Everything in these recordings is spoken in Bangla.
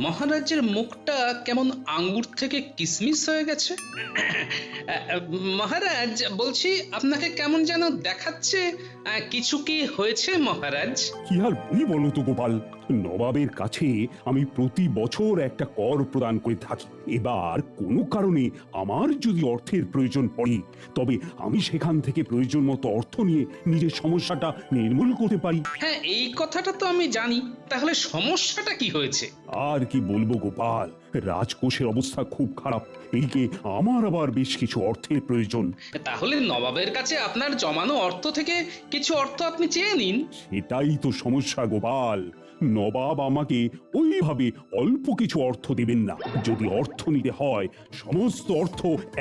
মহারাজের মুখটা কেমন আঙ্গুর থেকে কিসমিস হয়ে গেছে। মহারাজ, বলছি আপনাকে কেমন যেন দেখাচ্ছে। কিছু কি হয়েছে মহারাজ? কি আর বলি বলো তো গোপাল, নবাবের কাছে আমি প্রতি বছর একটা কর প্রদান করে থাকি। এবার কোনো কারণে আমার যদি অর্থের প্রয়োজন পড়ে, তবে আমি সেখান থেকে প্রয়োজন মতো অর্থ নিয়ে নিজের সমস্যাটা নির্মূল করতে পারি। হ্যাঁ, এই কথাটা তো আমি জানি। তাহলে সমস্যাটা কি হয়েছে? আর কি বলবো গোপাল, রাজকোষের অবস্থা খুব খারাপ। এইকে আমার আবার বেশ কিছু অর্থের প্রয়োজন। তাহলে নবাবের কাছে আপনার জমানো অর্থ থেকে কিছু অর্থ আপনি চেয়ে নিন। সেটাই তো সমস্যা গোপাল, নবাব আমাকে ওইভাবে অল্প কিছু অর্থ দেবেন না। যদি অর্থ নিতে হয়, সমস্ত অর্থ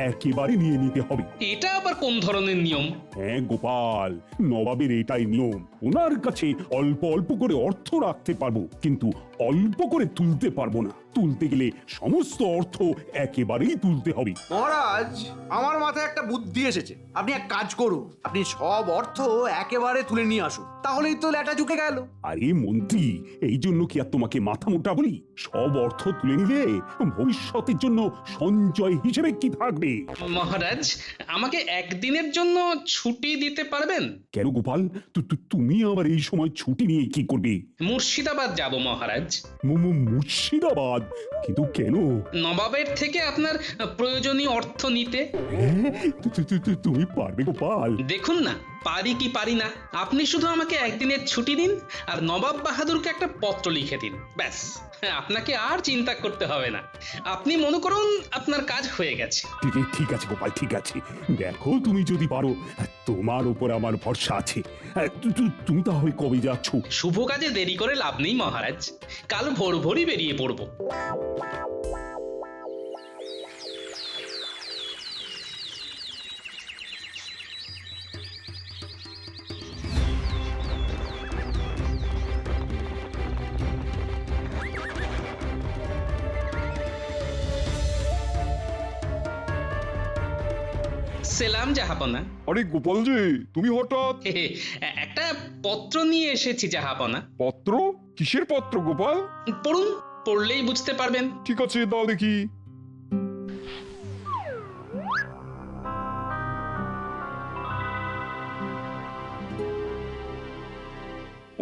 একেবারে নিয়ে নিতে হবে। এটা আবার কোন ধরনের নিয়ম? হ্যাঁ গোপাল, নবাবের এটাই নিয়ম। ওনার কাছে অল্প অল্প করে অর্থ রাখতে পারবো, কিন্তু অল্প করে তুলতে পারবো না। তুলতে গেলে সমস্ত অর্থ একেবারেই তুলতে হবে। মহারাজ, আমার মাথায় একটা বুদ্ধি এসেছে। আপনি এক কাজ করুন, আপনি সব অর্থ একেবারে তুলে নিয়ে আসুন, তাহলেই তো ল্যাটা ঝুঁকে গেল। আরে মন্ত্রী, এই জন্য কি আর তোমাকে মাথা মোটা বলি? সব অর্থ তুলে নিলে ভবিষ্যতের জন্য সঞ্চয় হিসেবে কি থাকবে? মহারাজ, আমাকে একদিনের জন্য ছুটি দিতে পারবেন? কেন গোপাল, তুমি আবার এই সময় ছুটি নিয়ে কি করবে? মুর্শিদাবাদ যাব মহারাজ। মুর্শিদাবাদ? কিন্তু কেন? নবাবের থেকে আপনার প্রয়োজনীয় অর্থ নিতে। হ্যাঁ, তুমি পারবে গোপাল? দেখুন না, পারি কি পারি না। আপনি শুধু আমাকে একদিনের ছুটি দিন, আর নবাব বাহাদুরকে একটা পত্র লিখে দিন, ব্যাস। আপনাকে আর চিন্তা করতে হবে না। আপনি মনে করুন আপনার কাজ হয়ে গেছে। ঠিক আছে গোপাল, ঠিক আছে। দেখো, তুমি যদি পারো, তোমার উপর আমার ভরসা আছে। তুমি তাহলে কবে যাচ্ছ? শুভ কাজে দেরি করে লাভ নেই মহারাজ, কাল ভোর ভোরই বেরিয়ে পড়ব। সেলাম জাহাপনা। আরে গোপাল যে, তুমি হঠাৎ? একটা পত্র নিয়ে এসেছি জাহাপনা। পত্র? কিসের পত্র গোপাল? পড়ুন, পড়লেই বুঝতে পারবেন। ঠিক আছে, দাও দেখি।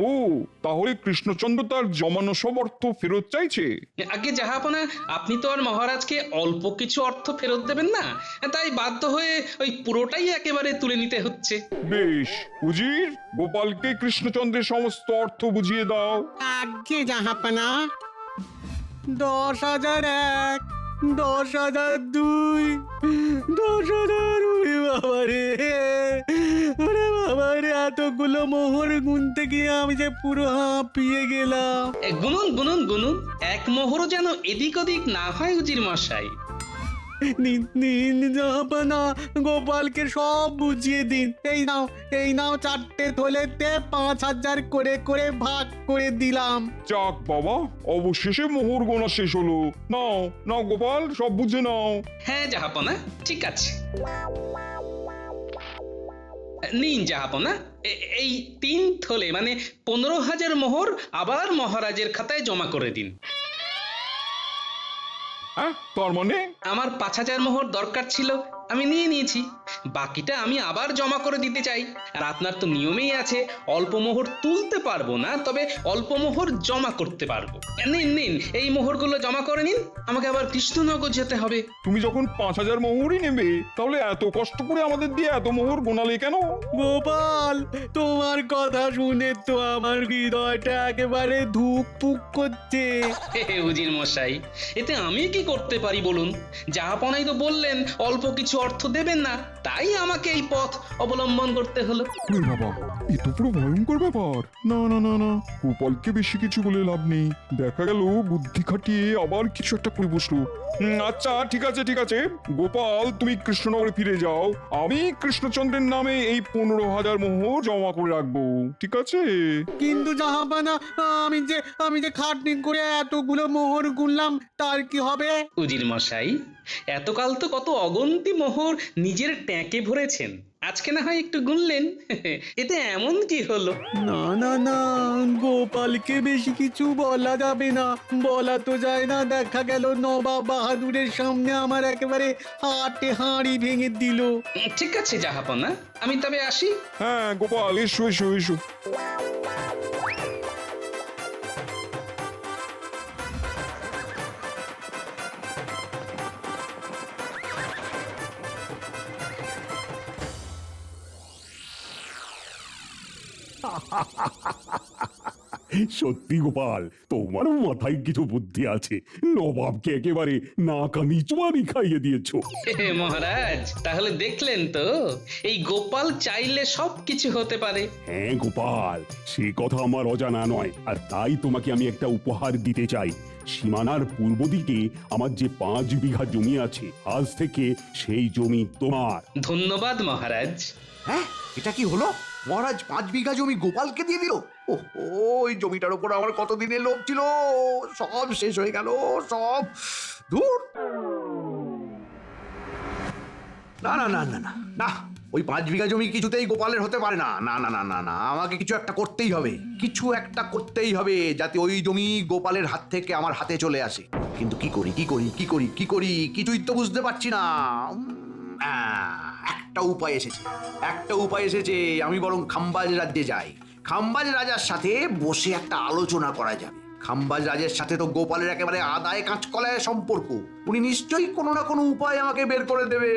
ও, তাহলে কৃষ্ণচন্দ্র তার জমানো সব অর্থ ফেরত চাইছে? আগে জাহাপনা, আপনি তো আর মহারাজকে অল্প কিছু অর্থ ফেরত দেবেন না, তাই বাধ্য হয়ে ওই পুরোটাই একেবারে তুলে নিতে হচ্ছে। বেশ, উজির, গোপালকে কৃষ্ণচন্দ্রের সমস্ত অর্থ বুঝিয়ে দাও। আজ্ঞে জাহাপানা। 10,001, 10,002, 10,000। ওরে বাবারে, ওরে বাবারে, এতগুলো মোহর গুনতে গিয়ে আমি যে পুরো হাঁপিয়ে গেলাম। গুনুন গুনুন গুনুন, এক মোহরও যেন এদিক ওদিক না হয় উজির মশাই। নিন জাহাপানা, গোপালকে সব বুঝিয়ে দিন। এই নাও 4টে থলেতে 5,000 করে করে ভাগ করে দিলাম। যাক বাবা, অবশেষে মোহর গোনা শেষ হলো। নাও নাও গোপাল, সব বুঝে নাও। হ্যাঁ জাহাপনা, ঠিক আছে। নিন জাহাপনা, এই 3 থলে মানে 15,000 মোহর আবার মহারাজের খাতায় জমা করে দিন। হ্যাঁ, তার মানে? আমার 5,000 মোহর দরকার ছিল, আমি নিয়ে নিয়েছি। বাকিটা আমি আবার জমা করে দিতে চাই। আর আপনার তো নিয়মেই আছে, অল্প মোহর তুলতে পারবো না, তবে অল্প মোহর জমা করতে পারবো। নিন নিন, এই মোহরগুলো জমা করে নিন, আমাকে আবার কৃষ্ণনগর যেতে হবে। তুমি যখন 5,000 মোহরই নেবে, তাহলে এত কষ্ট করে আমাদের দিয়ে এত মোহর গোনালে কেন? গোপাল, তোমার কথা শুনে তো আমার হৃদয়টা একেবারে ধুকপুক করছে। উজির মশাই, এতে আমি কি করতে পারি বলুন? জাহাপনাই তো বললেন অল্প কিছু অর্থ দেবেন না, তাই আমাকে এই পথ অবলম্বন করতে হলো। বাবা, এ তো পুরো ভয়ঙ্কর ব্যাপার। না না না না, গোপালকে বেশি কিছু বলে লাভ নেই। দেখা গেল বুদ্ধি খাটিয়ে আবার কিছু একটা করে বসলো। আচ্ছা, ঠিক আছে ঠিক আছে, গোপাল তুমি কৃষ্ণনগরে ফিরে যাও। আমি কৃষ্ণচন্দ্রের নামে এই 15,000 মোহর জমা করে রাখবো, ঠিক আছে? কিন্তু জাহাপানা, আমি যে খাটনি করে এতগুলো মোহর গুনলাম, তার কি হবে? উজির মশাই, এতকাল তো কত অগন্তি মোহর নিজের ট্যাঁকে ভরেছেন, আজকে না হয় একটু গুনলেন এতে এমন কি হলো? না না না, গোপালকে বেশি কিছু বলা যাবে না। বলা তো যায় না, দেখা গেল নবাব বাহাদুরের সামনে আমার একেবারে হাটে হাঁড়ি ভেঙে দিল। ঠিক আছে জাহাপনা, আমি তবে আসি। হ্যাঁ গোপাল, এসো এসো এসো। সত্যি গোপাল, তোমার মাথায় কিছু বুদ্ধি আছে। নবাবকে একেবারে নাকানি চুয়ানি খাইয়ে দিয়েছো। মহারাজ, তাহলে দেখলেন তো এই গোপাল চাইলে সবকিছু হতে পারে। হ্যাঁ গোপাল, সে কথা আমার অজানা নয়। আর তাই তোমাকে আমি একটা উপহার দিতে চাই। সীমানার পূর্ব দিকে আমার যে 5 বিঘা জমি আছে, আজ থেকে সেই জমি তোমার। ধন্যবাদ মহারাজ। হ্যাঁ, এটা কি হলো? মহারাজ 5 বিঘা জমি গোপালকে দিয়ে দিল। ওই জমিটার উপর আমার কতদিনের লোভ ছিল, সব শেষ হয়ে গেল, সব দূর। না না না না না না, ওই 5 বিঘা জমি কিছুতেই গোপালের হতে পারে না। না না না না না, আমাকে কিছু একটা করতেই হবে, কিছু একটা করতেই হবে যাতে ওই জমি গোপালের হাত থেকে আমার হাতে চলে আসে। কিন্তু কি করি কি করি কি করি কি করি, কিছুই তো বুঝতে পারছি না। একটা উপায় এসেছে, একটা উপায় এসেছে। আমি বরং খাম্বাজ রাজ্যে যাই। খাম্বাজ রাজার সাথে বসে একটা আলোচনা করা যাবে। খাম্বাজ রাজের সাথে তো গোপালের একেবারে আদায় কাঁচকলায় সম্পর্ক। উনি নিশ্চয়ই কোনো না কোনো উপায় আমাকে বের করে দেবে।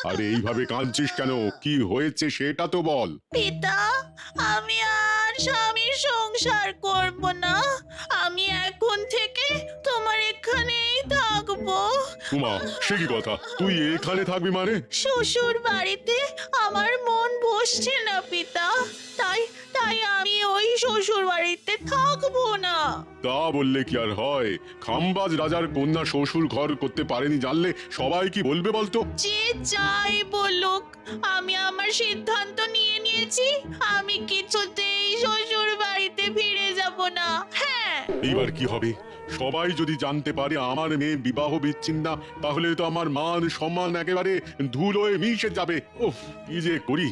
আরে এইভাবে কাঁদছিস কেন? কি হয়েছে সেটা তো বল। পিতা, আমি আর স্বামীর সংসার করব না। আমি এখন থেকে তোমার এখানেই থাকবো। উমা, সে কি কথা? তুই এখানে থাকবি মানে? শ্বশুর বাড়িতে আমার মন বসছে না পিতা, তাই তাই আমি ওই শ্বশুর বাড়িতে থাকবো না। তা বললে কি আর হয়? খাম্বাজ রাজার কন্যা শ্বশুর ঘর করতে পারেনি জানলে সবাই কি বলবে বলতো? যে যাই বলুক, আমি আমার সিদ্ধান্ত নিয়ে নিয়েছি। আমি কিছুতেই শ্বশুর বাড়িতে ফিরে যাব না। হ্যাঁ, এইবার কি হবে? সবাই যদি জানতে পারে আমার মেয়ে বিবাহ বিচ্ছিন্ন, তাহলে তো আমার মান সম্মান একেবারে ধুলোয় মিশে যাবে। উফ, কি যে করি।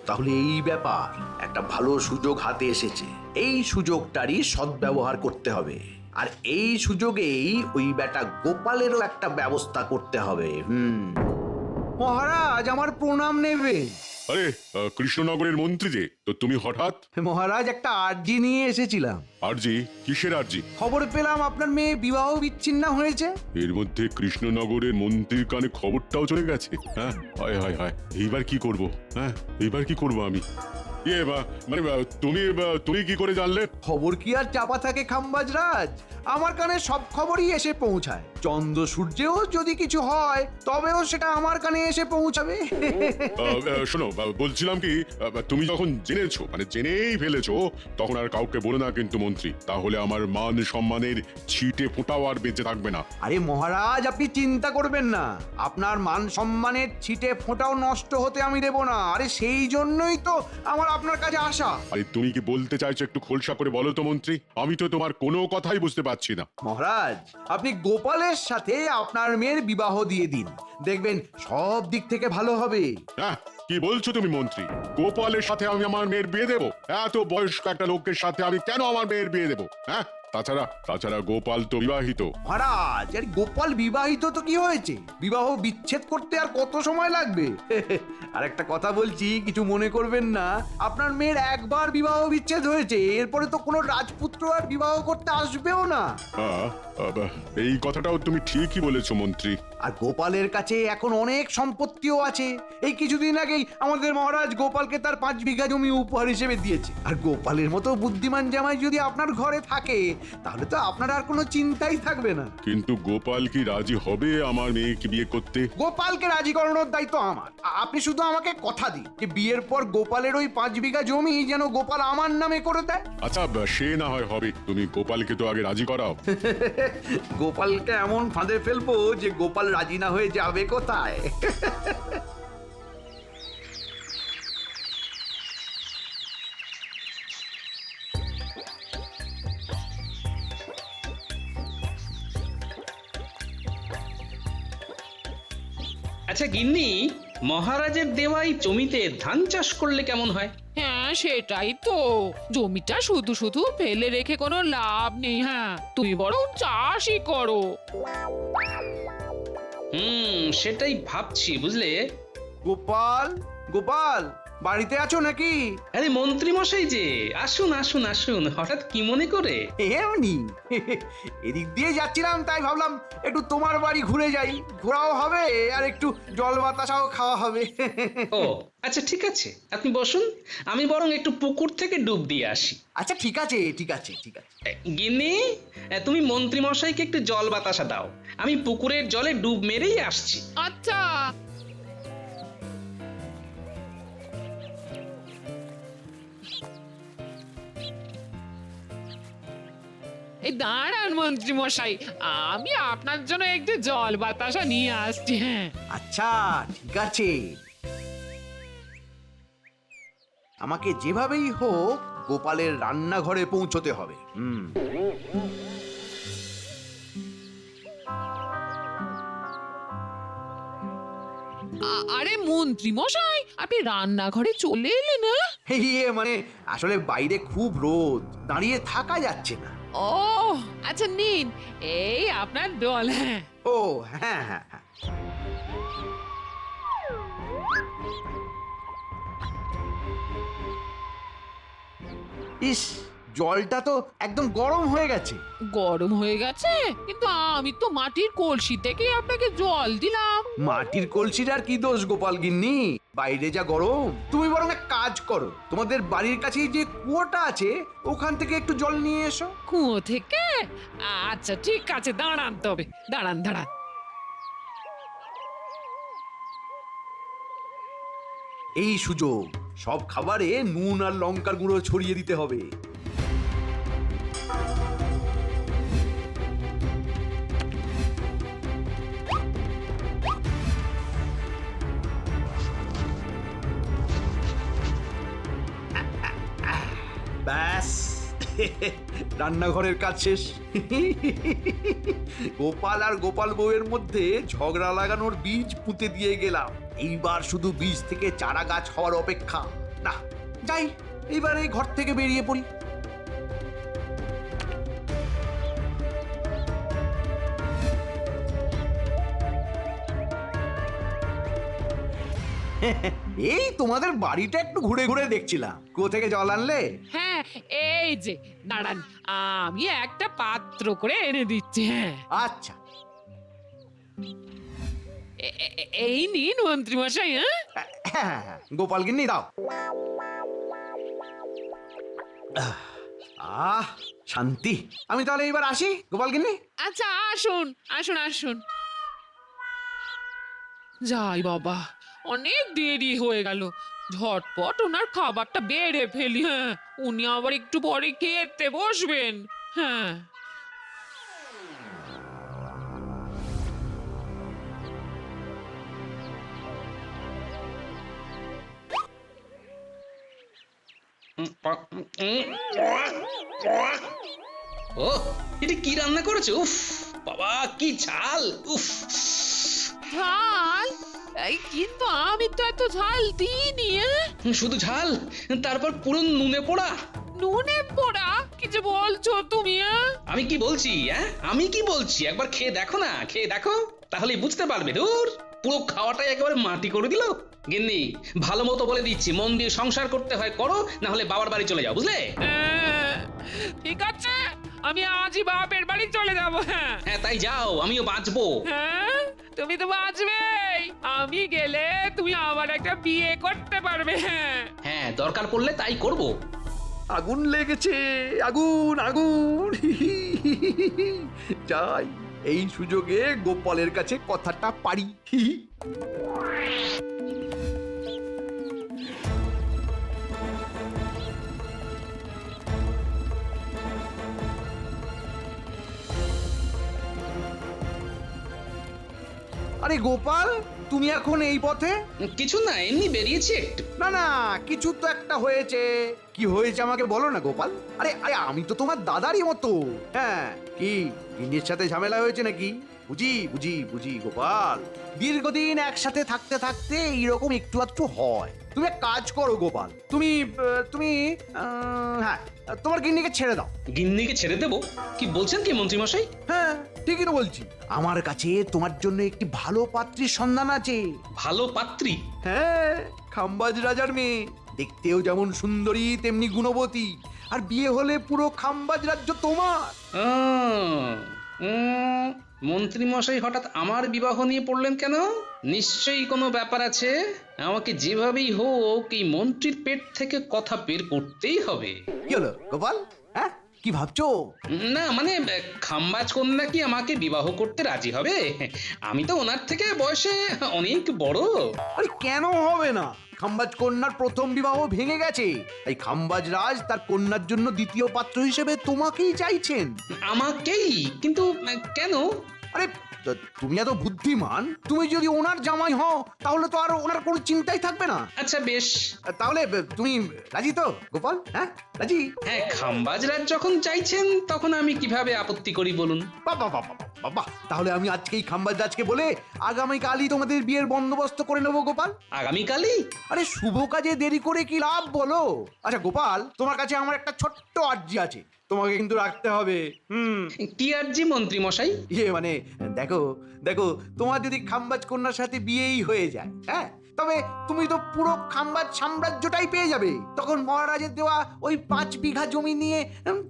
তাহলে এই ব্যাপার, একটা ভালো সুযোগ হাতে এসেছে। এই সুযোগটারই সদ্ব্যবহার করতে হবে। আর এই সুযোগেই ওই বেটা গোপালেরও একটা ব্যবস্থা করতে হবে। মহারাজ, আমার প্রণাম নেবে। আরে কৃষ্ণনগরের মন্ত্রী যে, তো তুমি হঠাৎ? মহারাজ, একটা আর্জি নিয়ে এসেছিলাম। আরজি? কিসের আরজি? খবর পেলাম আপনার মেয়ে বিবাহ বিচ্ছিন্ন হয়েছে। এর মধ্যে কৃষ্ণনগরের মন্ত্রীর কানে খবরটাও চলে গেছে। হ্যাঁ, হায় হায় হায়, এইবার কি করব? হ্যাঁ, এইবার কি করব আমি? মানে তুমি কি করে জানলে? খবর কি আর চাপা থাকে খাম্বাজ রাজ? আমার কানে সব খবরই এসে পৌঁছায়। চন্দ্র সূর্যেও যদি কিছু হয়, তবেও সেটা আমার কানে এসে পৌঁছাবে। শোনো, বলছিলাম কি, তুমি যখন জেনেছো, মানে জেনেই ফেলেছো, তখন আর কাউকে বলো না কিন্তু মন্ত্রী। তাহলে আমার মান সম্মানের ছিটে ফোঁটাও আর বেঁচে থাকবে না। আরে মহারাজ, আপনি চিন্তা করবেন না। আপনার মান সম্মানের ছিটে ফোঁটাও নষ্ট হতে আমি দেব না। আরে সেই জন্যই তো আমার আপনার কাছে আসা। আরে তুমি কি বলতে চাইছো একটু খোলসা করে বলো তো মন্ত্রী। আমি তো তোমার কোনো কথাই বুঝতে পারছি না। মহারাজ, আপনি গোপালের সাথে আপনার মেয়ের বিবাহ দিয়ে দিন, দেখবেন সব দিক থেকে ভালো হবে। হ্যাঁ, কি বলছো তুমি মন্ত্রী? গোপালের সাথে আমি আমার মেয়ের বিয়ে দেবো? এত বয়স্ক একটা লোকের সাথে আমি কেন আমার মেয়ের বিয়ে দেবো? হ্যাঁ, তাছাড়া গোপাল তো বিবাহিত। মহারাজ, আরে গোপাল বিবাহিত তো কি হয়েছে? বিবাহ বিচ্ছেদ করতে আর কত সময় লাগবে? আর একটা কথা বলছি, কিছু মনে করবেন না। আপনার মেয়ের একবার বিবাহ বিচ্ছেদ হয়েছে, এরপরে তো কোনো রাজপুত্র আর বিবাহ করতে আসবেও না। এই কথাটাও তুমি ঠিকই বলেছো মন্ত্রী। আর গোপালের কাছে এখন অনেক সম্পত্তিও আছে। এই কিছুদিন আগেই আমাদের মহারাজ গোপালকে তার 5 বিঘা জমি উপহার হিসেবে দিয়েছে। আর গোপালের মতো বুদ্ধিমান জামাই যদি আপনার ঘরে থাকে, তাহলে তো আপনার আর কোনো চিন্তাই থাকবে না। কিন্তু গোপাল কি রাজি হবে আমার মেয়েকে বিয়ে করতে? গোপালকে রাজি করানোর দায়িত্ব আমার। আপনি শুধু আমাকে কথা দিন যে বিয়ের পর গোপালের ওই 5 বিঘা জমি যেন গোপাল আমার নামে করে দেয়। আচ্ছা, সে না হয় হবে। তুমি গোপালকে তো আগে রাজি করাও। গোপালকে এমন ফাঁদে ফেলবো যে গোপাল রাজি না হয়ে যাবে কোথায়। আচ্ছা গিন্নি, মহারাজের দেওয়াই জমিতে ধান চাষ করলে কেমন হয়? হ্যাঁ সেটাই তো, জমিটা শুধু শুধু ফেলে রেখে কোনো লাভ নেই। হ্যাঁ তুমি বরং চাষই করো। সেটাই ভাবছি বুঝলে। গোপাল, গোপাল, বাড়িতে আছো নাকি? আরে মন্ত্রী মশাই যে, আসুন আসুন আসুন, হঠাৎ কি মনে করে? এমনি এদিক দিয়ে যাচ্ছিলাম, তাই ভাবলাম একটু তোমার বাড়ি ঘুরে যাই, ঘোরাও হবে আর একটু জল বাতাসাও খাওয়া হবে। ও আচ্ছা ঠিক আছে, আপনি বসুন, আমি বরং একটু পুকুর থেকে ডুব দিয়ে আসি। আচ্ছা ঠিক আছে, ঠিক আছে, ঠিক আছে। গিন্নি, তুমি মন্ত্রী মশাইকে একটু জল বাতাসা দাও, আমি পুকুরের জলে ডুব মেরেই আসছি। আচ্ছা। এই দাঁড়ান মন্ত্রী মশাই, আমি আপনার জন্য একটু জল বাতাসা নিয়ে আসছি। হ্যাঁ আচ্ছা ঠিক আছে, আমাকে যেভাবেই হোক গোপালের রান্নাঘরে পৌঁছতে হবে। আরে মন্ত্রী মশাই, আপনি রান্নাঘরে চলে এলেন? না মানে আসলে বাইরে খুব রোদ, দাঁড়িয়ে থাকা যাচ্ছে না। ও আচ্ছা নিন, এই আপনার জল। হ্যাঁ ও হ্যাঁ হ্যাঁ হ্যাঁ। ইস, জলটা তো একদম গরম হয়ে গেছে। গরম হয়ে গেছে, কিন্তু আমি তো মাটির কলসি থেকে আপনাকে জল দিলাম। মাটির কলসিটার কি দোষ গোপাল গিন্নি, বাইরে যা গরম। তুমি বরং এক কাজ করো, তোমাদের বাড়ির কাছেই যে কুয়োটা আছে ওখান থেকে একটু জল নিয়ে এসো। কুয়ো থেকে? আচ্ছা ঠিক আছে, দাঁড়ান তবে, দাঁড়ান দাঁড়ান। এই সুযোগ, সব খাবারে নুন আর লঙ্কার গুঁড়ো ছড়িয়ে দিতে হবে। ব্যাস, রান্নাঘরের কাজ শেষ। গোপাল আর গোপাল বউয়ের মধ্যে ঝগড়া লাগানোর বীজ পুঁতে দিয়ে গেলাম। এইবার শুধু বীজ থেকে চারা গাছ হওয়ার অপেক্ষা। না যাই, এইবার এই ঘর থেকে বেরিয়ে পড়ি। এই তোমাদের বাড়িটা একটু ঘুরে ঘুরে দেখছিলাম, কোথা থেকে জল আনলে? হ্যাঁ এই যে দাঁড়ান, আমি একটা পাত্র করে এনে দিচ্ছি। হ্যাঁ আচ্ছা, এই নিন মন্ত্রী মশাই। হ্যাঁ হ্যাঁ, গোপাল গিন্নি দাও। আহ শান্তি। আমি তাহলে এইবার আসি গোপাল গিন্নি। আচ্ছা আসুন আসুন আসুন। যাই বাবা, অনেক দেরি হয়ে গেল, ঝটপট ওনার খাবারটা বেড়ে ফেলি। হ্যাঁ উনি আবার একটু পরে খেতে বসবেন। হ্যাঁ ও এটা কি রান্না করেছো? উফ বাবা, কি ঝাল! উফ, ঝাল? এই কিন্তু আমি তো এত ঝাল দিইনি। শুধু ঝাল, তারপর পুরো নুনে পোড়া। নুনে পোড়া? কি যে বলছো তুমি? আমি কি বলছি? আমি কি বলছি একবার খেয়ে দেখো না, খেয়ে দেখো, তাহলেই বুঝতে পারবে। দূর, পুরো খাওয়াটাই একেবারে মাটি করে দিল। গিন্নি, ভালো মতো বলে দিচ্ছি, মন দিয়ে সংসার করতে হয় করো, না হলে বাবার বাড়ি চলে যাও, বুঝলে? ঠিক আছে, আমি আজই বাপের বাড়ি চলে যাব। হ্যাঁ হ্যাঁ তাই যাও, আমিও বাঁচবো। হ্যাঁ তুমি তো বাঁচবেই, আমি গেলে তুমি আবার একটা বিয়ে করতে পারবে। হ্যাঁ হ্যাঁ, দরকার পড়লে তাই করব। আগুন লেগেছে, আগুন আগুন। যাই, এই সুযোগে গোপালের কাছে কথাটা পারি। আরে গোপাল, তুমি এখন এই পথে? কিছু না, এমনি বেরিয়েছি একটু। না না, কিছু তো একটা হয়েছে। কি হয়েছে আমাকে বলো না গোপাল। আরে আরে, আমি তো তোমার দাদারই মতো। হ্যাঁ, কি গিন্নির সাথে ঝামেলা হয়েছে নাকি? বুঝি বুঝি বুঝি গোপাল, দীর্ঘদিন একসাথে থাকতে থাকতে এইরকম একটু আধটু হয়। তুমি এক কাজ করো গোপাল, তুমি হ্যাঁ, তোমার গিন্নিকে ছেড়ে দাও। গিন্নিকে ছেড়ে দেবো? কি বলছেন কি মন্ত্রীমশাই? হ্যাঁ, ঠিকই তো বলছি। আমার কাছে তোমার জন্য একটি ভালো পাত্রীর সন্ধান আছে। ভালো পাত্রী? হ্যাঁ, খাম্বাজ রাজার মেয়ে, দেখতেও যেমন সুন্দরী তেমনি গুণবতী, আর বিয়ে হলে পুরো খাম্বাজ রাজ্য তোমার। মন্ত্রীমশাই হঠাৎ আমার বিবাহ নিয়ে পড়লেন কেন? নিশ্চয়ই কোনো ব্যাপার আছে। আমাকে যেভাবেই হোক এই মন্ত্রীর পেট থেকে কথা বের করতেই হবে। কি হলো গোপাল, হ্যাঁ কি ভাবছো? না মানে খাম্বাজ কন্যা কি আমাকে বিবাহ করতে রাজি হবে? আমি তো ওনার থেকে বয়সে অনেক বড়। আরে কেন হবে না? খাম্বাজ কন্যার প্রথম বিবাহ ভেঙে গেছে, তাই খাম্বাজ রাজ তার কন্যার জন্য দ্বিতীয় পাত্র হিসেবে তোমাকেই চাইছেন। আমাকেই? কিন্তু কেন? আরে তুমি এত বুদ্ধিমান, তুমি যদি ওনার জামাই হও তাহলে তো আর ওনার কোনো চিন্তাই থাকবে না। আচ্ছা বেশ। তাহলে তুমি রাজি তো গোপাল? হ্যাঁ রাজি? হ্যাঁ, খাম্বাজ রাজ যখন চাইছেন তখন আমি কিভাবে আপত্তি করি বলুন? বাবা বাবা বাবা, তাহলে আমি আজকেই খাম্বাজ রাজকে বলে আগামীকালই তোমাদের বিয়ের বন্দোবস্ত করে নেবো গোপাল। আগামীকালই? আরে শুভ কাজে দেরি করে কি লাভ বলো? আচ্ছা গোপাল, তোমার কাছে আমার একটা ছোট্ট আর্জি আছে, তোমাকে কিন্তু রাখতে হবে। কি আরজি মন্ত্রী মশাই? মানে দেখো দেখো, তোমার যদি খাম্বাজ কন্যার সাথে বিয়েই হয়ে যায়, হ্যাঁ, তবে তুমি তো পুরো খাম্বাজ সাম্রাজ্যটাই পেয়ে যাবে। তখন মহারাজের দেওয়া ওই 5 বিঘা জমি নিয়ে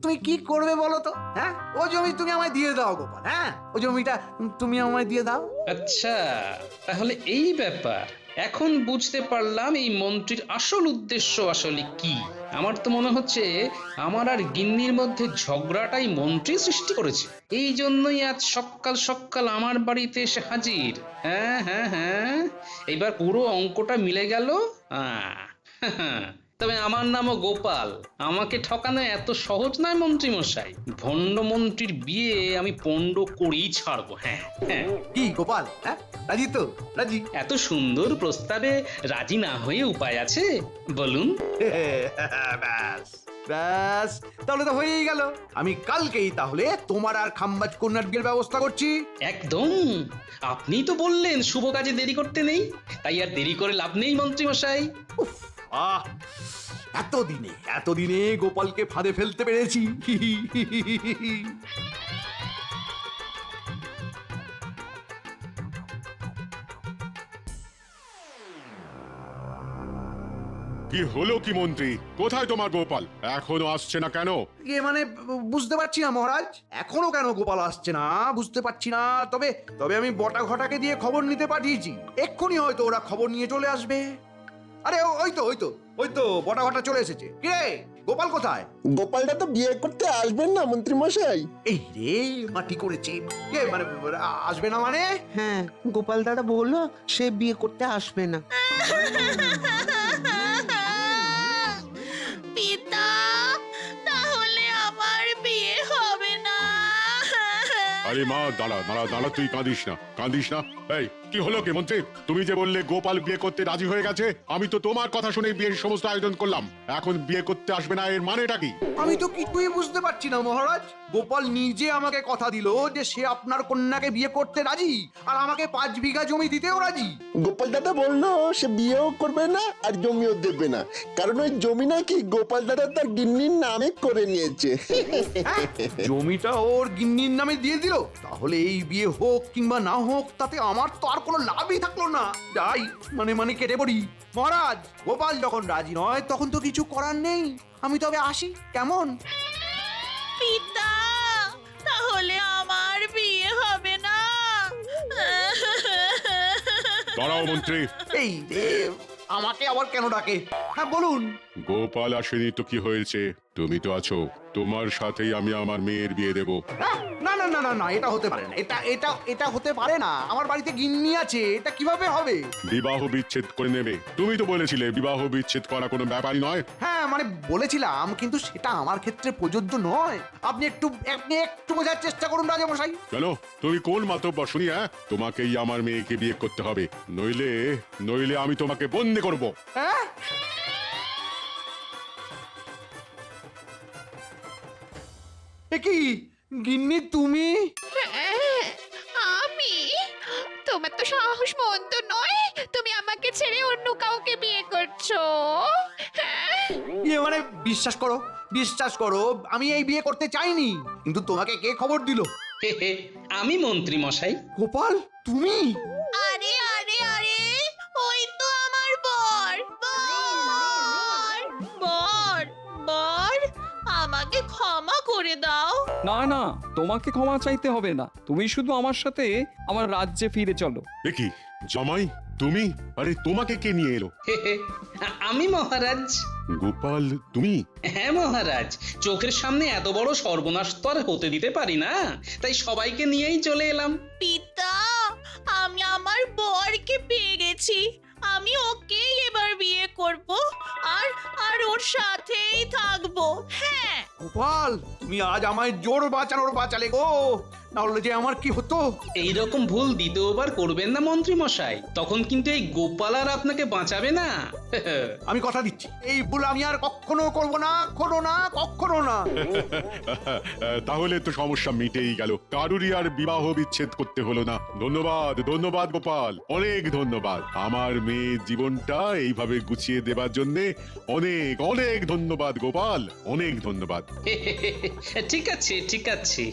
তুমি কি করবে বলো তো? হ্যাঁ, ও জমি তুমি আমায় দিয়ে দাও গোপাল। হ্যাঁ, ও জমিটা তুমি আমায় দিয়ে দাও। আচ্ছা, তাহলে এই ব্যাপার। এখন বুঝতে পারলাম এই মন্ত্রীর আসল উদ্দেশ্য আসলে কি। আমার তো মনে হচ্ছে আমার আর গিন্নির মধ্যে ঝগড়াটাই মন্ত্রী সৃষ্টি করেছে। এই জন্যই আজ সকাল সকাল আমার বাড়িতে এসে হাজির। হ্যাঁ হ্যাঁ হ্যাঁ, এইবার পুরো অঙ্কটা মিলে গেল। তবে আমার নামও গোপাল, আমাকে ঠকানো এত সহজ নয় মন্ত্রী মশাই। ভণ্ড মন্ত্রীর বিয়ে আমি পণ্ড করেই ছাড়বো। হ্যাঁ হ্যাঁ। কি গোপাল, হ্যাঁ রাজি তো? রাজি? এত সুন্দর প্রস্তাবে রাজি না হয়ে উপায় আছে বলুন? ব্যাস ব্যাস, তাহলে তো হয়েই গেল। আমি কালকেই তাহলে তোমার আর খাম্বাজ কন্যার বিয়ের ব্যবস্থা করছি। একদম। আপনিই তো বললেন শুভ কাজে দেরি করতে নেই, তাই আর দেরি করে লাভ নেই মন্ত্রী মশাই। আহ, এতদিনে গোপালকে ফাঁদে ফেলতে পেরেছি। কি হলো কি মন্ত্রী, কোথায় তোমার গোপাল? এখনো আসছে না কেন? মানে বুঝতে পারছি না মহারাজ, এখনো কেন গোপাল আসছে না বুঝতে পারছি না। তবে আমি বটা ঘটাকে দিয়ে খবর নিতে পাঠিয়েছি, এক্ষুনি হয়তো ওরা খবর নিয়ে চলে আসবে। আরে ওই তো বটা ঘটা চলে এসেছে। কে গোপাল কোথায়? গোপালটা তো বিয়ে করতে আসবেন না মন্ত্রী মশাই। এই রে মাটি করেছে। কে মানে আসবে না মানে? হ্যাঁ, গোপাল দাদা বললো সে বিয়ে করতে আসবে না। পিতা, তাহলে আমার বিয়ে হবে না। আরে মা, দাঁড়া দাঁড়া দাঁড়া, তুই কাঁদিস না। এই কি হলো কি মন্ত্রী? তুমি যে বললে গোপাল বিয়ে করতে রাজি হয়ে গেছে, আমি তো তোমার কথা শুনে বিয়ের সমস্ত আয়োজন করলাম। এখন বিয়ে করতে আসবে না, এর মানেটা কি? আমি তো কিছুই বুঝতে পারছি না মহারাজ। গোপাল নিজে আমাকে কথা দিল যে সে আপনার কন্যাকে বিয়ে করতে রাজি, আর আমাকে 5 বিঘা জমি দিতেও রাজি। গোপাল দাদা বললো সে বিয়েও করবে না আর জমিও দেবে না, কারণ ওই জমি নাকি গোপাল দাদা তার গিন্নির নামে করে নিয়েছে। হ্যাঁ, জমিটা ওর গিন্নির নামে দিয়ে দিল। তাহলে এই বিয়ে হোক কিংবা না হোক, তাতে আমার তো আর কোনো লাভই থাকলো না। যাই মানে কেটে পড়ি। মহারাজ, গোপাল যখন রাজি নয় তখন তো কিছু করার নেই। আমি তবে আসি, কেমন? পিতা, তাহলে আমার বিয়ে হবে না। দাঁড়াও মন্ত্রী। এই রে, আমাকে আবার কেন ডাকে? হ্যাঁ বলুন। গোপাল আসেনি তো কি হয়েছে? তুমি তো আছো, তোমার সাথেই আমি আমার মেয়ের বিয়ে দেবো। না না না না না, এটা হতে পারে না। এটা হতে পারে না। আমার বাড়িতে গিন্নি আছে, এটা কিভাবে হবে? বিবাহ বিচ্ছেদ করে নেবে। তুমি তো বলেছিলে বিবাহ বিচ্ছেদ করা কোনো ব্যাপারই নয়। হ্যাঁ মানে বলেছিলাম, কিন্তু সেটা আমার ক্ষেত্রে প্রযোজ্য নয়। আপনি একটু বোঝার চেষ্টা করুন রাজামশাই। কেন, তুমি কোন মাতব্বর শুনি? হ্যাঁ, তোমাকেই আমার মেয়েকে বিয়ে করতে হবে, নইলে আমি তোমাকে বন্দি করব। হ্যাঁ, এ কি গিন্নি তুমি? আমি তোমার তো সাহস মন্দ নয়, তুমি আমাকে ছেড়ে অন্য কাউকে বিয়ে করছো। হ্যাঁ? ইয়ে মানে বিশ্বাস করো আমি এই বিয়ে করতে চাইনি, কিন্তু তোমাকে কে খবর দিল? আমি মন্ত্রী মশাই। গোপাল তুমি? আরে আরে আরে, ওই তো আমার বর। বর বর, আমাকে ক্ষমা করে দাও। না না, তোমাকে ক্ষমা চাইতে হবে না, তুমি শুধু আমার সাথে আমার রাজ্যে ফিরে চলো। দেখি জামাই তুমি, আরে তোমাকে কে নিয়ে এলো? আমি মহারাজ। গোপাল তুমি? হ্যাঁ মহারাজ, চোখের সামনে এত বড় সর্বনাশ তো আর হতে দিতে পারি না, তাই সবাইকে নিয়েই চলে এলাম। পিতা, আমি আমার বরকে পেয়ে গেছি, আমি ওকেই এবার বিয়ে করব আর আর ওর সাথেই থাকবো। হ্যাঁ গোপাল তুমি আজ আমায় জোর বাঁচালে গো, না হলে যে আমার কি হতো। এইরকম ভুল দ্বিতীয়বার করবেন না মন্ত্রী মশাই, তখন কিন্তু এই গোপাল আর আপনাকে বাঁচাবে না। আমি কথা দিচ্ছি এই ভুল আমি আর কখনো করব না, কখনো না। তাহলে তো সমস্যা মিটেই গেল, কারুরই আর বিবাহ বিচ্ছেদ করতে হলো না। ধন্যবাদ গোপাল, অনেক ধন্যবাদ। আমার মেয়ের জীবনটা এইভাবে গুছিয়ে দেবার জন্য অনেক অনেক ধন্যবাদ গোপাল, অনেক ধন্যবাদ। ঠিক আছে।